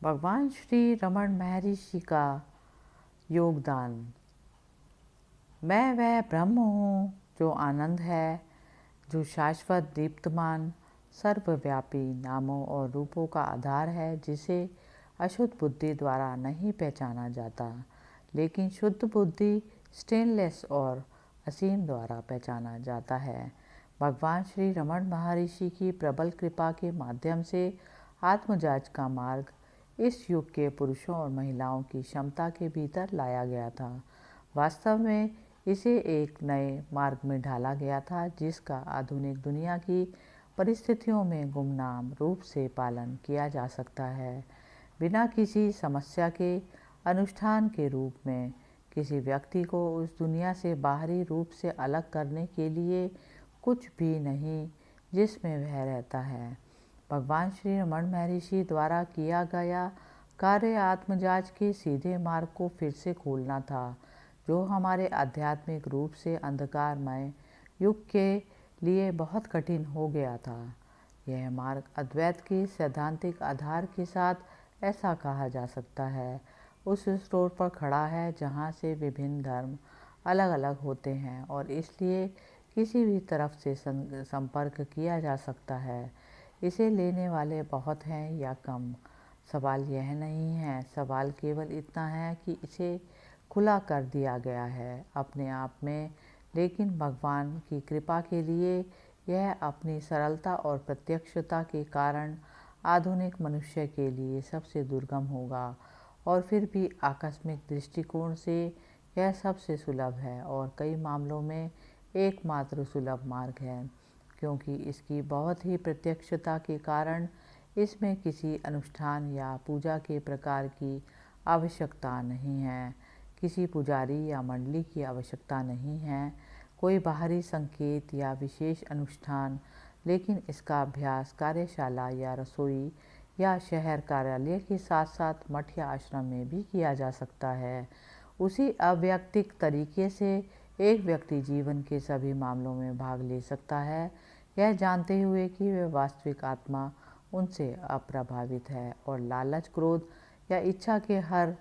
भगवान श्री रमण महर्षि का योगदान। मैं वह ब्रह्म हूँ जो आनंद है, जो शाश्वत, दीप्तमान, सर्वव्यापी नामों और रूपों का आधार है, जिसे अशुद्ध बुद्धि द्वारा नहीं पहचाना जाता, लेकिन शुद्ध बुद्धि, स्टेनलेस और असीम द्वारा पहचाना जाता है। भगवान श्री रमण महर्षि की प्रबल कृपा के माध्यम से आत्मजांच का मार्ग इस युग के पुरुषों और महिलाओं की क्षमता के भीतर लाया गया था। वास्तव में इसे एक नए मार्ग में ढाला गया था, जिसका आधुनिक दुनिया की परिस्थितियों में गुमनाम रूप से पालन किया जा सकता है। बिना किसी समस्या के अनुष्ठान के रूप में किसी व्यक्ति को उस दुनिया से बाहरी रूप से अलग करने के लिए कुछ भी नहीं जिसमें वह रहता है। भगवान श्री रमण महर्षि द्वारा किया गया कार्य आत्मजांच के सीधे मार्ग को फिर से खोलना था, जो हमारे आध्यात्मिक रूप से अंधकारमय युग के लिए बहुत कठिन हो गया था। यह मार्ग अद्वैत के सैद्धांतिक आधार के साथ ऐसा कहा जा सकता है उस स्रोत पर खड़ा है जहाँ से विभिन्न धर्म अलग अलग होते हैं और इसलिए किसी भी तरफ से संपर्क किया जा सकता है। इसे लेने वाले बहुत हैं या कम, सवाल यह नहीं है। सवाल केवल इतना है कि इसे खुला कर दिया गया है अपने आप में, लेकिन भगवान की कृपा के लिए यह अपनी सरलता और प्रत्यक्षता के कारण आधुनिक मनुष्य के लिए सबसे दुर्गम होगा, और फिर भी आकस्मिक दृष्टिकोण से यह सबसे सुलभ है और कई मामलों में एकमात्र सुलभ मार्ग है, क्योंकि इसकी बहुत ही प्रत्यक्षता के कारण इसमें किसी अनुष्ठान या पूजा के प्रकार की आवश्यकता नहीं है, किसी पुजारी या मंडली की आवश्यकता नहीं है, कोई बाहरी संकेत या विशेष अनुष्ठान, लेकिन इसका अभ्यास कार्यशाला या रसोई या शहर कार्यालय के साथ साथ मठ या आश्रम में भी किया जा सकता है। उसी अवैयक्तिक तरीके से एक व्यक्ति जीवन के सभी मामलों में भाग ले सकता है, यह जानते हुए कि वह वास्तविक आत्मा उनसे अप्रभावित है और लालच, क्रोध या इच्छा के हर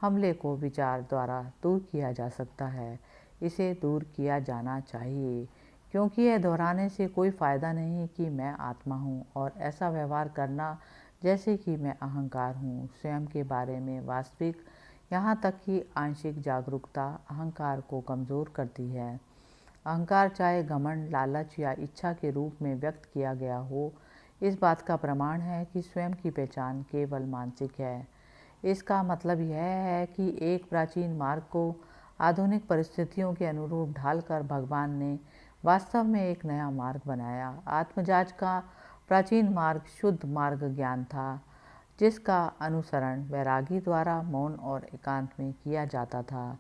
हमले को विचार द्वारा दूर किया जा सकता है। इसे दूर किया जाना चाहिए, क्योंकि यह दोहराने से कोई फ़ायदा नहीं कि मैं आत्मा हूँ और ऐसा व्यवहार करना जैसे कि मैं अहंकार हूँ। स्वयं के बारे में वास्तविक, यहाँ तक कि आंशिक जागरूकता अहंकार को कमज़ोर करती है। अहंकार चाहे घमंड, लालच या इच्छा के रूप में व्यक्त किया गया हो, इस बात का प्रमाण है कि स्वयं की पहचान केवल मानसिक है। इसका मतलब यह है कि एक प्राचीन मार्ग को आधुनिक परिस्थितियों के अनुरूप ढालकर भगवान ने वास्तव में एक नया मार्ग बनाया। आत्मजांच का प्राचीन मार्ग शुद्ध मार्ग ज्ञान था, जिसका अनुसरण वैरागी द्वारा मौन और एकांत में किया जाता था,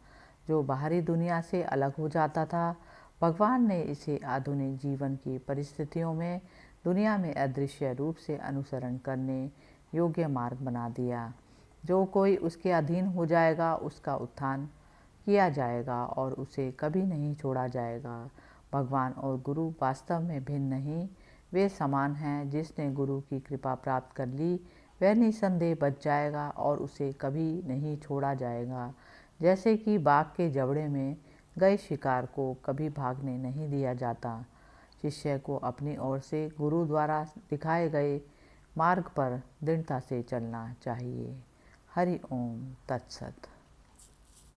जो बाहरी दुनिया से अलग हो जाता था। भगवान ने इसे आधुनिक जीवन की परिस्थितियों में दुनिया में अदृश्य रूप से अनुसरण करने योग्य मार्ग बना दिया। जो कोई उसके अधीन हो जाएगा, उसका उत्थान किया जाएगा और उसे कभी नहीं छोड़ा जाएगा। भगवान और गुरु वास्तव में भिन्न नहीं, वे समान हैं। जिसने गुरु की कृपा प्राप्त कर ली, वह निसंदेह बच जाएगा और उसे कभी नहीं छोड़ा जाएगा। जैसे कि बाघ के जबड़े में गए शिकार को कभी भागने नहीं दिया जाता। शिष्य को अपनी ओर से गुरु द्वारा दिखाए गए मार्ग पर दृढ़ता से चलना चाहिए। हरि ओम तत्सत।